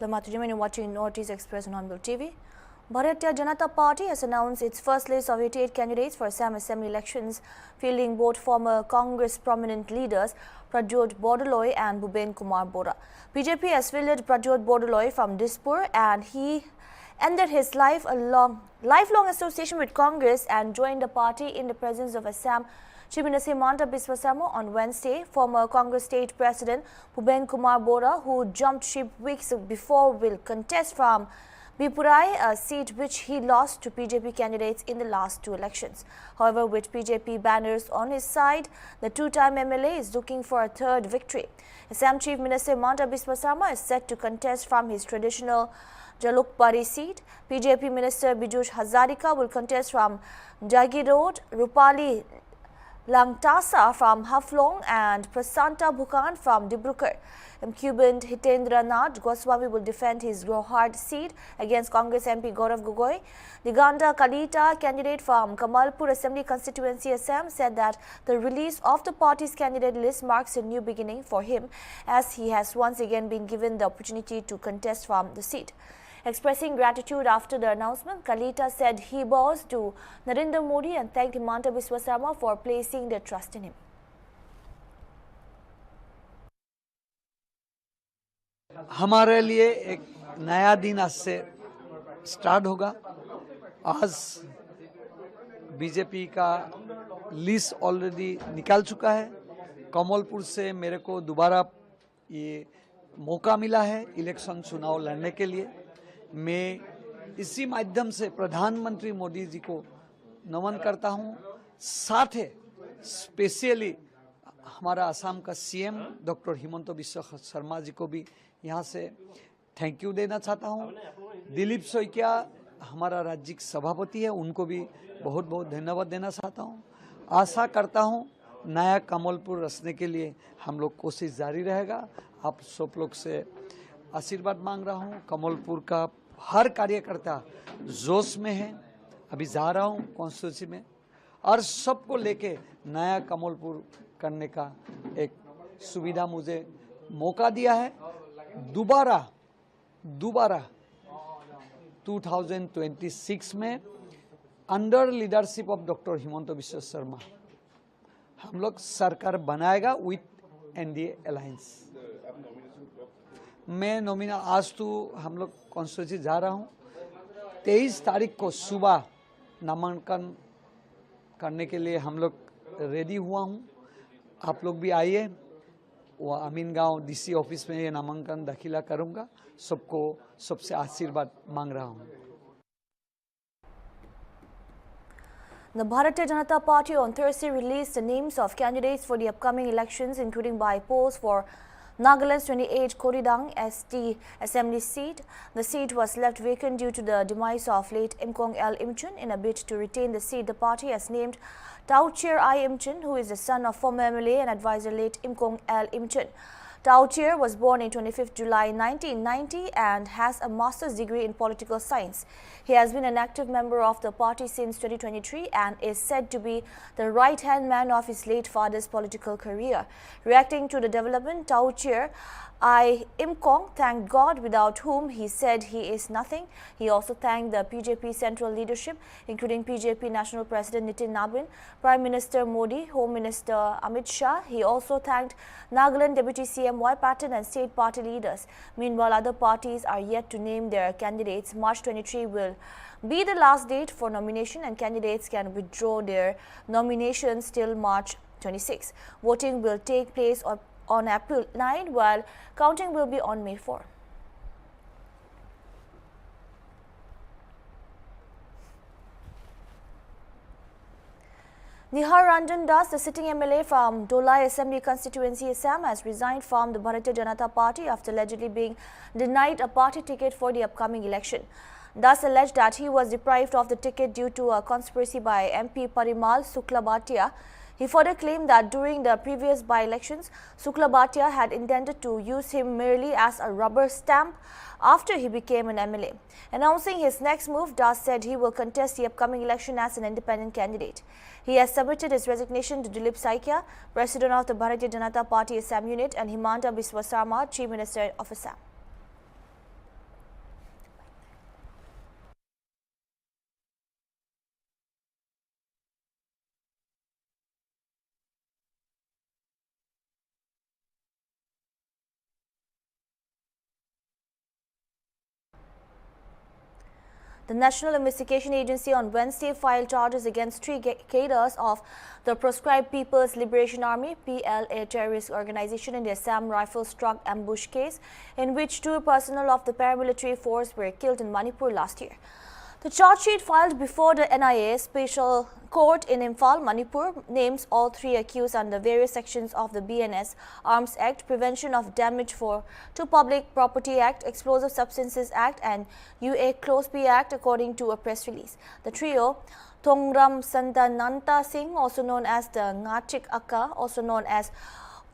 You're watching Northeast Express on Hornbill TV. Bharatiya Janata Party has announced its first list of 88 candidates for Assam Assembly elections, fielding both former Congress prominent leaders Pradyot Bordoloi and Bhupen Kumar Bora. BJP has fielded Pradyot Bordoloi from Dispur, and he ended his lifelong association with Congress and joined the party in the presence of Assam Chief Minister Himanta Biswa Sarma on Wednesday. Former Congress State President Bhupen Kumar Bora, who jumped ship weeks before, will contest from Bipurai, a seat which he lost to BJP candidates in the last two elections. However, with BJP banners on his side, the two-time MLA is looking for a third victory. Assam Chief Minister Himanta Biswa Sarma is set to contest from his traditional Jalukbari seat. BJP Minister Bijush Hazarika will contest from Jagi Road, Rupali Langtasa from Haflong, and Prasanta Bhukan from Dibrukar. Incumbent Hitendra Nath Goswami will defend his Grohad seat against Congress MP Gaurav Gogoi. Diganta Kalita, candidate from Kamalpur Assembly constituency, Assam, said that the release of the party's candidate list marks a new beginning for him, as he has once again been given the opportunity to contest from the seat. Expressing gratitude after the announcement, Kalita said he bows to Narendra Modi and thanked Himanta Biswa Sarma for placing their trust in him. हमारे लिए एक नया दिन आज से start होगा। आज BJP का लिस्ट ऑलरेडी निकाल चुका है। कमलपुर से मेरे को दोबारा ये मौका मिला है इलेक्शन चुनाव लड़ने के लिए। मैं इसी माध्यम से प्रधानमंत्री मोदी जी को नमन करता हूं। साथ ही स्पेशली हमारा असम का सीएम डॉक्टर हिमंत बिस्वा शर्मा जी को भी यहां से थैंक यू देना चाहता हूं। दिलीप सोइकिया हमारा राज्य सभापति है, उनको भी बहुत बहुत धन्यवाद देना चाहता हूं। आशा करता हूं नया कमलपुर रचने के लिए हम लोग कोशिश जारी रहेगा। आप सब लोग से आशीर्वाद मांग रहा हूं। कमलपुर का हर कार्यकर्ता जोश में है। अभी जा रहा हूं कॉन्स्टिट्यूंसी में और सबको लेके नया कमलपुर करने का एक सुविधा मुझे मौका दिया है। दोबारा 2026 में under leadership of doctor Himanta Biswa Sharma हम लोग सरकार बनाएगा विथ एनडीए अलायंस। मैं नॉमिनल आज तो हम लोग कॉन्स्टिट्यूंसी जा रहा हूं। 23 तारीख को सुबह नामांकन करने के लिए हम लोग रेडी हुआ हूं। आप लोग भी आइए। वो अमीन गांव डीसी ऑफिस में ये नामांकन दाखिला करूंगा। सबको सबसे आशीर्वाद मांग रहा हूं। The Bharatiya Janata Party on Thursday released the names of candidates for the upcoming elections, including by polls for Nagaland's 28 Koridang ST Assembly seat. The seat was left vacant due to the demise of late Imkong L. Imchun. In a bid to retain the seat, the party has named Tauchir I. Imchun, who is the son of former MLA and advisor late Imkong L. Imchun. Tauchir was born in 25th July 1990 and has a master's degree in political science. He has been an active member of the party since 2023 and is said to be the right-hand man of his late father's political career. Reacting to the development, Tauchir I. Imkong thanked God, without whom he said he is nothing. He also thanked the BJP central leadership, including BJP National President Nitin Nabin, Prime Minister Modi, Home Minister Amit Shah. He also thanked Nagaland Deputy CM Y. Patten and state party leaders. Meanwhile, other parties are yet to name their candidates. March 23 will be the last date for nomination, and candidates can withdraw their nominations till March 26. Voting will take place on April 9, while counting will be on May 4. Nihar Ranjan Das, the sitting MLA from Dolai Assembly constituency, Assam, has resigned from the Bharatiya Janata Party after allegedly being denied a party ticket for the upcoming election. Das alleged that he was deprived of the ticket due to a conspiracy by MP Parimal Suklabatia. He further claimed that during the previous by-elections, Suklabatia had intended to use him merely as a rubber stamp after he became an MLA. Announcing his next move, Das said he will contest the upcoming election as an independent candidate. He has submitted his resignation to Dilip Saikia, President of the Bharatiya Janata Party Assam unit, and Himanta Biswa Sarma, Chief Minister of Assam. The National Investigation Agency on Wednesday filed charges against three cadres of the proscribed People's Liberation Army (PLA) terrorist organization in the Assam rifle struck ambush case, in which two personnel of the paramilitary force were killed in Manipur last year. The charge sheet filed before the NIA Special Court in Imphal, Manipur, names all three accused under various sections of the BNS Arms Act, Prevention of Damage to Public Property Act, Explosive Substances Act and UA Close B Act, according to a press release. The trio, Thongram Santananta Singh, also known as the Ngachik Akka, also known as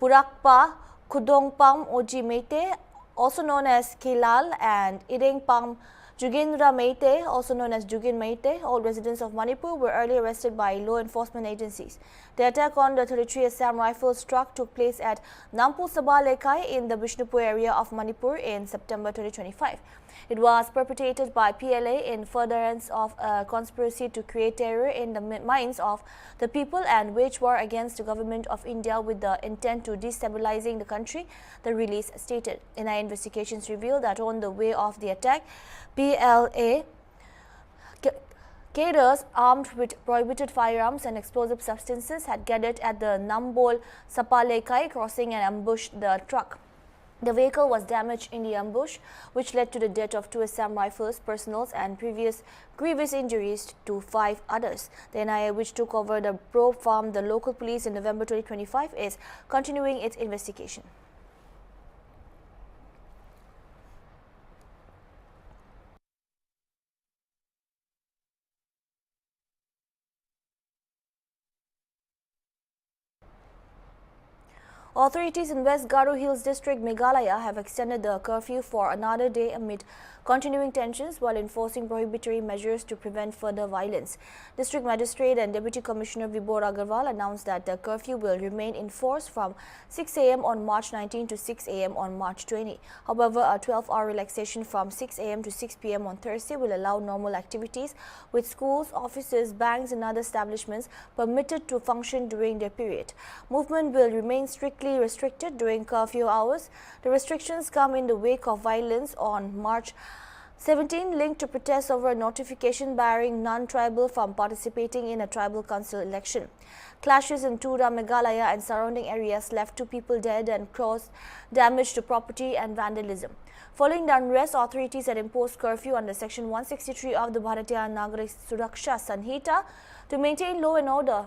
Purakpa Kudongpam Oji Meite, also known as Kilal, and Irengpam Jugendra Meite, also known as Jugin Meite, all residents of Manipur, were earlier arrested by law enforcement agencies. The attack on the 33 Assam Rifles truck took place at Nampu Sabha Lekai in the Bishnupur area of Manipur in September 2025. It was perpetrated by PLA in furtherance of a conspiracy to create terror in the minds of the people and wage war against the government of India with the intent to destabilizing the country, the release stated. NIA investigations revealed that on the way of the attack, PLA cadres armed with prohibited firearms and explosive substances had gathered at the Nambol Sapalekai crossing and ambushed the truck. The vehicle was damaged in the ambush, which led to the death of two Assam Rifles personnel and grievous injuries to 5 others. The NIA, which took over the probe from the local police in November 2025, is continuing its investigation. Authorities in West Garo Hills District, Meghalaya, have extended the curfew for another day amid continuing tensions while enforcing prohibitory measures to prevent further violence. District Magistrate and Deputy Commissioner Vibhor Agarwal announced that the curfew will remain in force from 6 a.m. on March 19 to 6 a.m. on March 20. However, a 12-hour relaxation from 6 a.m. to 6 p.m. on Thursday will allow normal activities, with schools, offices, banks and other establishments permitted to function during their period. Movement will remain strictly restricted during curfew hours. The restrictions come in the wake of violence on March 17 linked to protests over a notification barring non-tribal from participating in a tribal council election. Clashes in Tura, Meghalaya and surrounding areas left 2 people dead and caused damage to property and vandalism. Following the unrest, authorities had imposed curfew under Section 163 of the Bharatiya Nagarik Suraksha Sanhita to maintain law and order.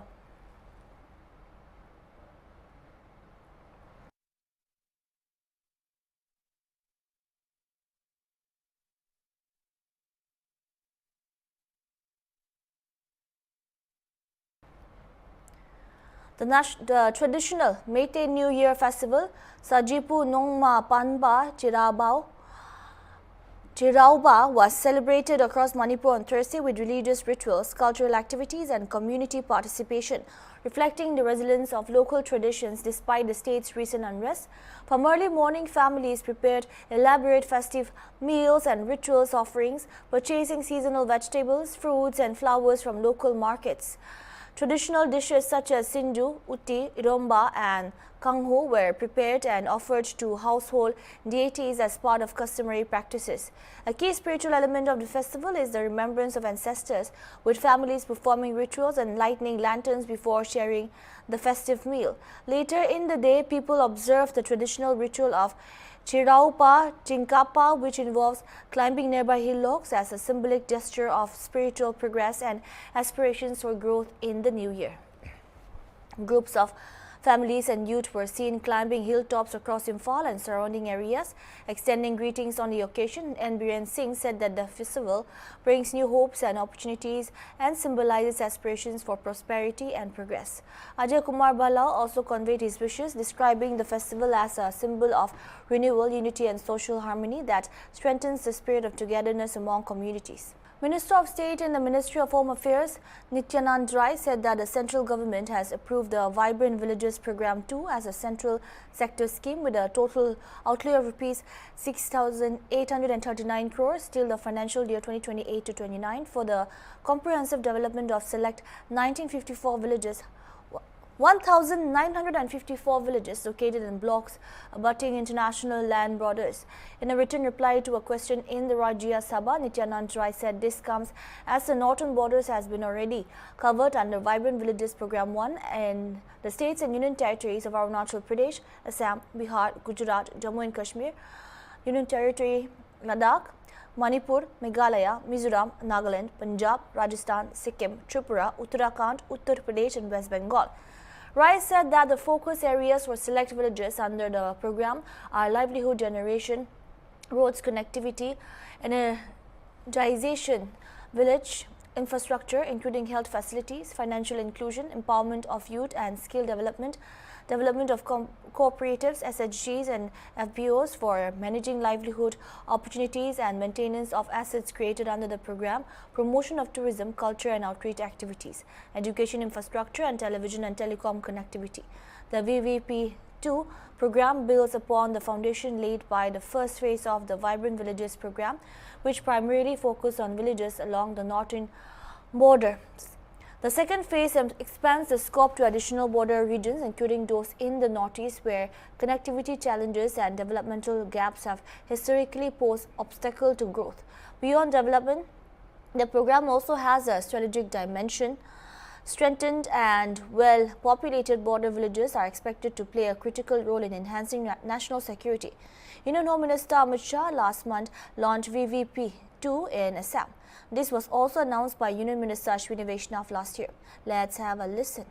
The traditional Meitei New Year festival, Sajipu Nongma Panba Chirauba, was celebrated across Manipur on Thursday with religious rituals, cultural activities and community participation, reflecting the resilience of local traditions despite the state's recent unrest. From early morning, families prepared elaborate festive meals and rituals offerings, purchasing seasonal vegetables, fruits and flowers from local markets. Traditional dishes such as Sinju, Utti, Iromba and Kangho were prepared and offered to household deities as part of customary practices. A key spiritual element of the festival is the remembrance of ancestors, with families performing rituals and lighting lanterns before sharing the festive meal. Later in the day, people observe the traditional ritual of Chiraupa Chinkapa, which involves climbing nearby hillocks as a symbolic gesture of spiritual progress and aspirations for growth in the new year. Groups of families and youth were seen climbing hilltops across Imphal and surrounding areas, extending greetings on the occasion. N. Biren Singh said that the festival brings new hopes and opportunities and symbolizes aspirations for prosperity and progress. Ajay Kumar Bala also conveyed his wishes, describing the festival as a symbol of renewal, unity and social harmony that strengthens the spirit of togetherness among communities. Minister of State in the Ministry of Home Affairs, Nityanand Rai, said that the central government has approved the Vibrant Villages Program 2 as a central sector scheme with a total outlay of Rs 6,839 crores till the financial year 2028 to 29 for the comprehensive development of select 1954 villages. 1,954 villages located in blocks abutting international land borders. In a written reply to a question in the Rajya Sabha, Nityanand Rai said this comes as the northern borders has been already covered under Vibrant Villages Program 1 and the states and union territories of Arunachal Pradesh, Assam, Bihar, Gujarat, Jammu and Kashmir, Union Territory, Ladakh, Manipur, Meghalaya, Mizoram, Nagaland, Punjab, Rajasthan, Sikkim, Tripura, Uttarakhand, Uttar Pradesh and West Bengal. Rai said that the focus areas for select villages under the program are livelihood generation, roads connectivity, energization, village infrastructure including health facilities, financial inclusion, empowerment of youth and skill development, development of cooperatives, SHGs and FPOs for managing livelihood opportunities and maintenance of assets created under the program, promotion of tourism, culture and outreach activities, education infrastructure and television and telecom connectivity. The VVP2 program builds upon the foundation laid by the first phase of the Vibrant Villages program, which primarily focused on villages along the northern border. The second phase expands the scope to additional border regions, including those in the northeast where connectivity challenges and developmental gaps have historically posed obstacle to growth. Beyond development, the program also has a strategic dimension. Strengthened and well-populated border villages are expected to play a critical role in enhancing national security. Union Home Minister Amit Shah last month launched VVP2 in Assam. This was also announced by Union Minister Ashwini Vaishnav last year. Let's have a listen.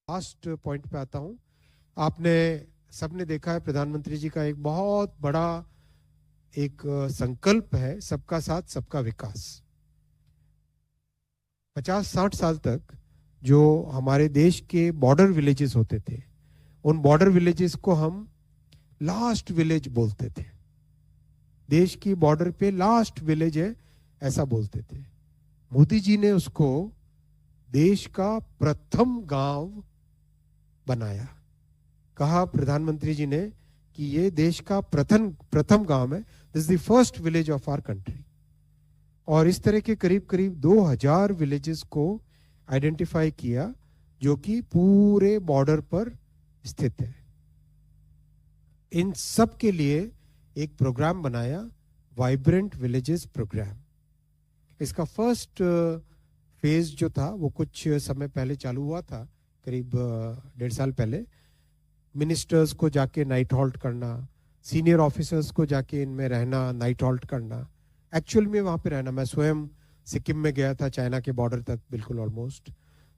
Last point पे आता हूं। आपने सबने देखा है प्रधानमंत्री जी का एक बहुत बड़ा एक संकल्प है, सबका साथ सबका विकास। 50-60 साल तक जो हमारे देश के बॉर्डर विलेजेस होते थे, उन बॉर्डर विलेजेस को हम लास्ट विलेज बोलते थे। देश की बॉर्डर पे लास्ट विलेज है ऐसा बोलते थे। मोदी जी ने उसको देश का प्रथम गांव बनाया। कहा प्रधानमंत्री जी ने कि ये देश का प्रथम गांव है, this is the first village of our country. और इस तरह के करीब करीब 2000 विलेजेस को आइडेंटिफाई किया जो कि पूरे बॉर्डर पर स्थित है। इन सब के लिए एक प्रोग्राम बनाया, वाइब्रेंट विलेजेस प्रोग्राम। इसका फर्स्ट फेज जो था वो कुछ समय पहले चालू हुआ था, करीब 1.5 साल पहले। मिनिस्टर्स को जाके नाइट हॉल्ट करना, सीनियर ऑफिसर्स को जाके इनमें रहना, नाइट हॉल्ट करना, एक्चुअल में वहाँ पे रहना। मैं स्वयं सिक्किम में गया था, चाइना के बॉर्डर तक बिल्कुल ऑलमोस्ट।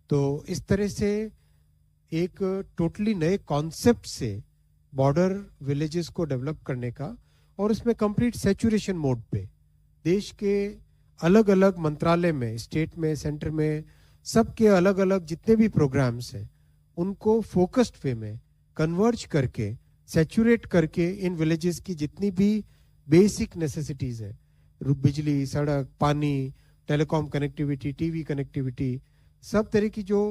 तो इस तरह से एक टोटली नए कॉन्सेप्ट से बॉर्डर विलेजेस को डेवलप करने का, और उसमें कंप्लीट सैचुरेशन मोड पे देश के अलग अलग मंत्रालय में, स्टेट में, सेंटर में, सबके अलग अलग जितने भी प्रोग्राम्स हैं उनको फोकस्ड वे में कन्वर्ज करके, सैचुरेट करके इन विलेजेस की जितनी भी बेसिक नेसेसिटीज है, बिजली, सड़क, पानी, टेलीकॉम कनेक्टिविटी, टीवी कनेक्टिविटी, सब तरह की जो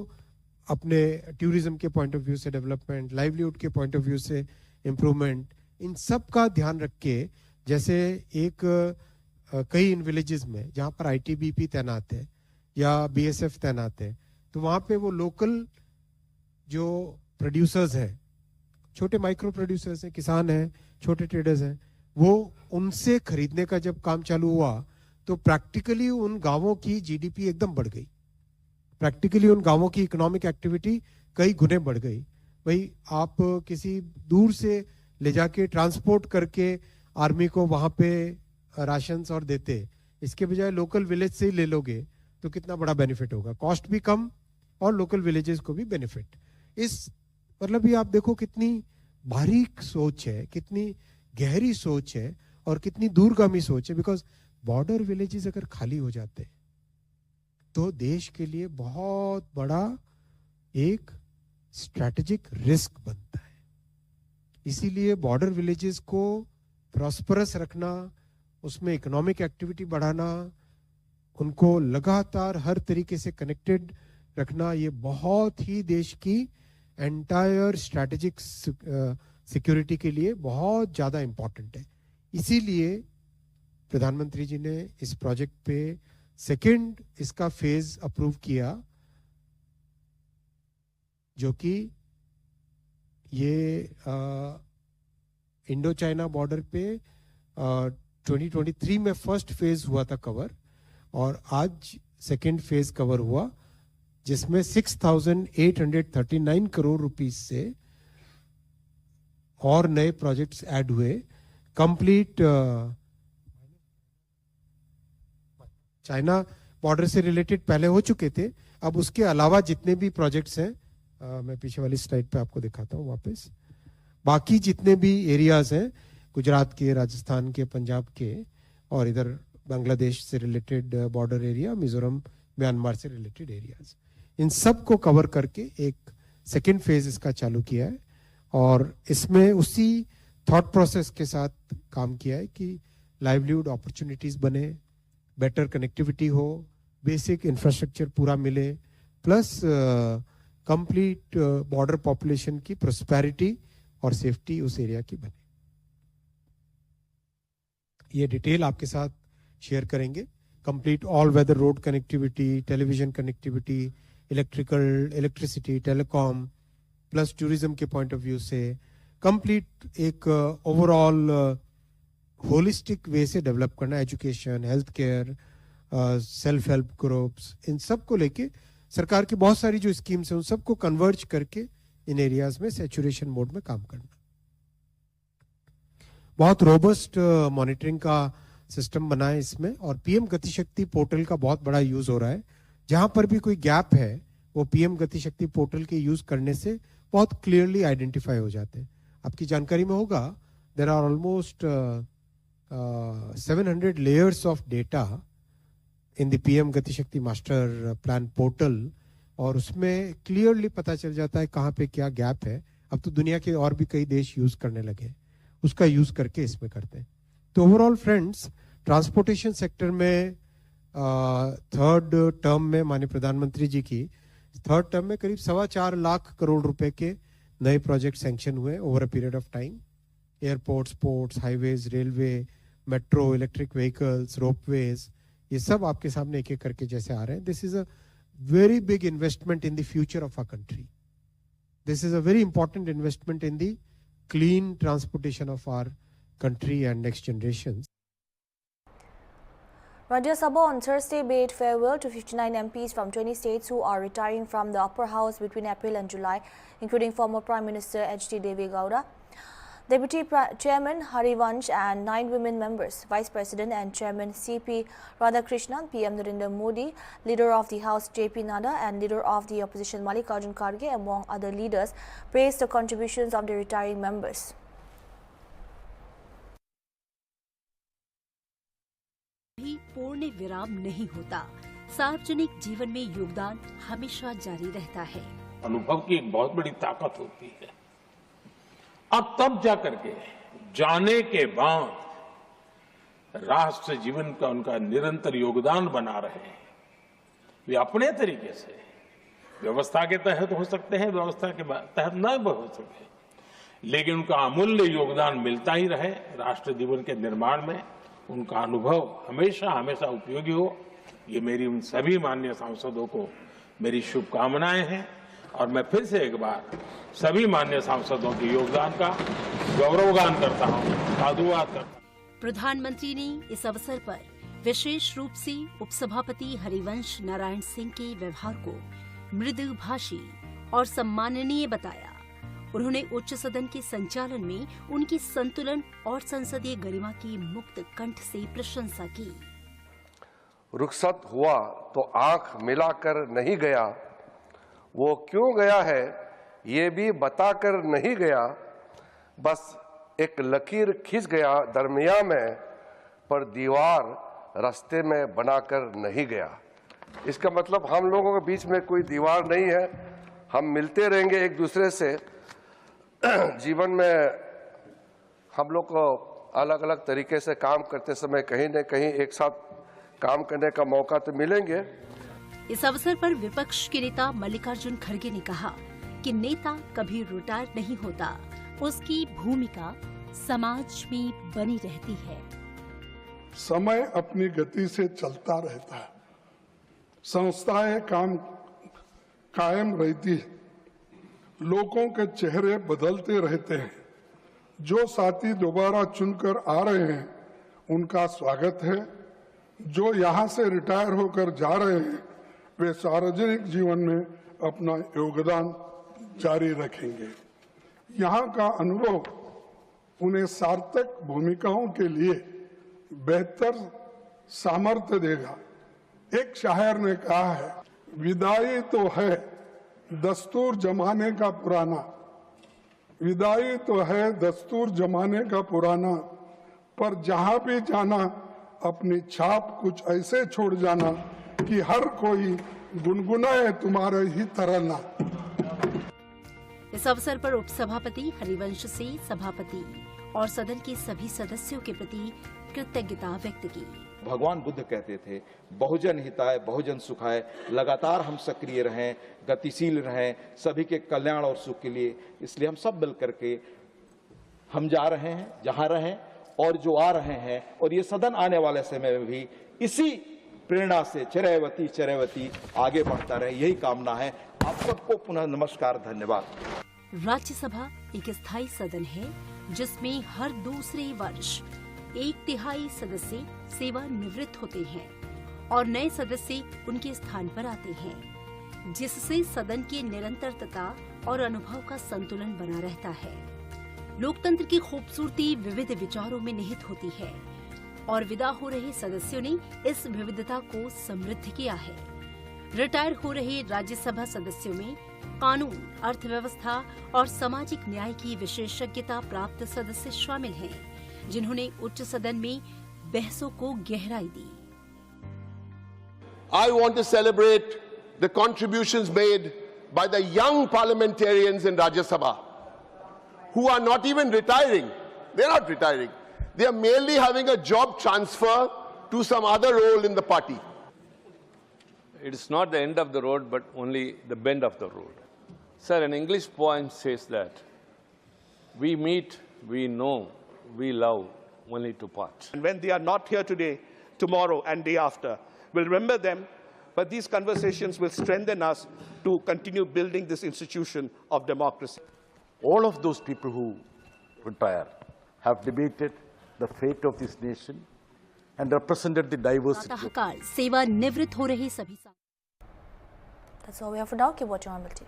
अपने टूरिज्म के पॉइंट ऑफ व्यू से डेवलपमेंट, लाइवलीहुड के पॉइंट ऑफ व्यू से इम्प्रूवमेंट, इन सब का ध्यान रख के, जैसे एक कई इन विलेजेस में जहाँ पर आईटीबीपी तैनात है या बीएसएफ तैनात है, तो वहाँ पे वो लोकल जो प्रोड्यूसर्स हैं, छोटे माइक्रो प्रोड्यूसर्स हैं, किसान हैं, छोटे ट्रेडर्स हैं, वो उनसे खरीदने का जब काम चालू हुआ तो प्रैक्टिकली उन गांवों की जीडीपी एकदम बढ़ गई। प्रैक्टिकली उन गांवों की इकोनॉमिक एक्टिविटी कई गुने बढ़ गई। भाई आप किसी दूर से ले जाके ट्रांसपोर्ट करके आर्मी को वहां पे राशंस और देते, इसके बजाय लोकल विलेज से ही ले लोगे तो कितना बड़ा बेनिफिट होगा, कॉस्ट भी कम और लोकल विलेजेस को भी बेनिफिट। इस मतलब ये आप देखो कितनी बारीक सोच है, कितनी गहरी सोच है और कितनी दूरगामी सोच है। बिकॉज बॉर्डर विलेजेस अगर खाली हो जाते तो देश के लिए बहुत बड़ा एक स्ट्रैटेजिक रिस्क बनता है। इसीलिए बॉर्डर विलेजेस को प्रॉस्परस रखना, उसमें इकोनॉमिक एक्टिविटी बढ़ाना, उनको लगातार हर तरीके से कनेक्टेड रखना, ये बहुत ही देश की एंटायर स्ट्रैटेजिक सिक्योरिटी के लिए बहुत ज़्यादा इम्पोर्टेंट है। इसीलिए प्रधानमंत्री जी ने इस प्रोजेक्ट पे सेकंड इसका फेज अप्रूव किया जो कि ये इंडो चाइना बॉर्डर पे 2023 में फर्स्ट फेज हुआ था कवर, और आज सेकेंड फेज कवर हुआ, जिसमें 6,839 करोड़ रुपीस से और नए प्रोजेक्ट्स ऐड हुए। कंप्लीट चाइना बॉर्डर से रिलेटेड पहले हो चुके थे, अब उसके अलावा जितने भी प्रोजेक्ट्स हैं, मैं पीछे वाली स्लाइड पे आपको दिखाता हूँ वापस, बाकी जितने भी एरियाज हैं, गुजरात के, राजस्थान के, पंजाब के, और इधर बांग्लादेश से related border area, Mizoram, Myanmar से रिलेटेड एरियाज, इन सब को कवर करके एक सेकेंड फेज इसका चालू किया है। और इसमें उसी थॉट प्रोसेस के साथ काम किया है कि लाइवलीहुड अपॉर्चुनिटीज बने, बेटर कनेक्टिविटी हो, बेसिक इंफ्रास्ट्रक्चर पूरा मिले, प्लस कंप्लीट बॉर्डर पॉपुलेशन की प्रोस्पेरिटी और सेफ्टी उस एरिया की बने। ये डिटेल आपके साथ शेयर करेंगे। Complete all weather road connectivity, television connectivity, electricity, telecom, plus tourism के पॉइंट ऑफ व्यू से कंप्लीट एक ओवरऑल होलिस्टिक वे से डेवलप करना, education, health care, self help groups, इन सब को लेके सरकार की बहुत सारी जो स्कीम्स हैं उन सबको कन्वर्ज करके इन एरियाज में सैचुरेशन मोड में काम करना। बहुत रोबस्ट मॉनिटरिंग का सिस्टम बना है इसमें, और पीएम गति शक्ति पोर्टल का बहुत बड़ा यूज हो रहा है। जहां पर भी कोई गैप है वो पीएम गति शक्ति पोर्टल के यूज करने से बहुत क्लियरली आइडेंटिफाई हो जाते हैं। आपकी जानकारी में होगा, there are almost 700 layers of data in the PM Gati Shakti master plan portal, और उसमें क्लियरली पता चल जाता है कहाँ पे क्या गैप है। अब तो दुनिया के और भी कई देश यूज करने लगे, उसका यूज करके इसमें करते हैं। तो ओवरऑल फ्रेंड्स, ट्रांसपोर्टेशन सेक्टर में थर्ड टर्म में माननीय प्रधानमंत्री जी की थर्ड टर्म में करीब 4.25 लाख करोड़ रुपए के नए प्रोजेक्ट सैंक्शन हुए over a period of time. Airports, ports, highways, railway, metro, electric vehicles, ropeways, ये सब आपके सामने एक एक करके जैसे आ रहे हैं। This is a very big investment in the future of our country. This is a very important investment in the clean transportation of our country and next generations. Rajya Sabha on Thursday bade farewell to 59 MPs from 20 states who are retiring from the upper house between April and July, including former Prime Minister H.D. Deve Gowda, Deputy Chairman Harivansh, and 9 women members. Vice President and Chairman C.P. Radhakrishnan, PM Narendra Modi, Leader of the House J.P. Nadda, and Leader of the Opposition Mallikarjun Kharge, among other leaders, praised the contributions of the retiring members. भी पूर्ण विराम नहीं होता। सार्वजनिक जीवन में योगदान हमेशा जारी रहता है। अनुभव की एक बहुत बड़ी ताकत होती है। अब तब जाकर के जाने के बाद राष्ट्र जीवन का उनका निरंतर योगदान बना रहे। वे अपने तरीके से व्यवस्था के तहत हो सकते हैं, व्यवस्था के तहत न हो सके, लेकिन उनका अमूल्य योगदान मिलता ही रहे राष्ट्र जीवन के निर्माण में। उनका अनुभव हमेशा हमेशा उपयोगी हो, ये मेरी उन सभी माननीय सांसदों को मेरी शुभकामनाएं हैं। और मैं फिर से एक बार सभी माननीय सांसदों के योगदान का गौरवगान करता हूं, साधुवाद करता हूं। प्रधानमंत्री ने इस अवसर पर विशेष रूप से उपसभापति हरिवंश नारायण सिंह के व्यवहार को मृदुभाषी और सम्माननीय बताया। उन्होंने उच्च सदन के संचालन में उनकी संतुलन और संसदीय गरिमा की मुक्त कंठ से प्रशंसा की। रुखसत हुआ तो आंख मिलाकर नहीं गया, वो क्यों गया है ये भी बताकर नहीं गया, बस एक लकीर खींच गया दरमिया में, पर दीवार रास्ते में बनाकर नहीं गया। इसका मतलब हम लोगों के बीच में कोई दीवार नहीं है, हम मिलते रहेंगे एक दूसरे से। जीवन में हम लोग को अलग अलग तरीके से काम करते समय कहीं न कहीं एक साथ काम करने का मौका तो मिलेंगे। इस अवसर पर विपक्ष के नेता मल्लिकार्जुन खड़गे ने कहा कि नेता कभी रिटायर नहीं होता, उसकी भूमिका समाज में बनी रहती है। समय अपनी गति से चलता रहता है, संस्थाएं काम कायम रहती है, लोगों के चेहरे बदलते रहते हैं। जो साथी दोबारा चुनकर आ रहे हैं उनका स्वागत है। जो यहाँ से रिटायर होकर जा रहे हैं वे सार्वजनिक जीवन में अपना योगदान जारी रखेंगे। यहाँ का अनुभव उन्हें सार्थक भूमिकाओं के लिए बेहतर सामर्थ्य देगा। एक शायर ने कहा है, विदाई तो है दस्तूर जमाने का पुराना, विदाई तो है दस्तूर जमाने का पुराना, पर जहां भी जाना अपनी छाप कुछ ऐसे छोड़ जाना कि हर कोई गुनगुनाए तुम्हारे ही तराना। इस अवसर पर उपसभापति हरिवंश से सभापति और सदन के सभी सदस्यों के प्रति कृतज्ञता व्यक्त की। भगवान बुद्ध कहते थे, बहुजन हिताय बहुजन सुखाय, लगातार हम सक्रिय रहें, गतिशील रहें, सभी के कल्याण और सुख के लिए। इसलिए हम सब मिल करके हम जा रहे हैं जहां रहें, और जो आ रहे हैं, और ये सदन आने वाले समय में भी इसी प्रेरणा से चिरैवती चिरैवती आगे बढ़ता रहे, यही कामना है। आप सबको पुनः नमस्कार, धन्यवाद। राज्यसभा एक स्थायी सदन है जिसमें हर दूसरे वर्ष 1/3 सदस्य सेवानिवृत्त होते हैं और नए सदस्य उनके स्थान पर आते हैं, जिससे सदन की निरंतरता और अनुभव का संतुलन बना रहता है। लोकतंत्र की खूबसूरती विविध विचारों में निहित होती है और विदा हो रहे सदस्यों ने इस विविधता को समृद्ध किया है। रिटायर हो रहे राज्यसभा सदस्यों में कानून, अर्थव्यवस्था और सामाजिक न्याय की विशेषज्ञता प्राप्त सदस्य शामिल हैं, जिन्होंने उच्च सदन में बहसों को गहराई दी। I want to celebrate the contributions made by the young parliamentarians in Rajya Sabha, who are not even retiring. They're not retiring. They are merely having a job transfer to some other role in the party. It is not the end of the road, but only the bend of the road. Sir, an English poem says that we meet, we know, we love, only to part. And when they are not here today, tomorrow and day after, we'll remember them, but these conversations will strengthen us to continue building this institution of democracy. All of those people who retire have debated the fate of this nation and represented the diversity. प्रातःकाल सेवानिवृत्त हो रहे सभी। That's all we have for now. Keep watching on TV.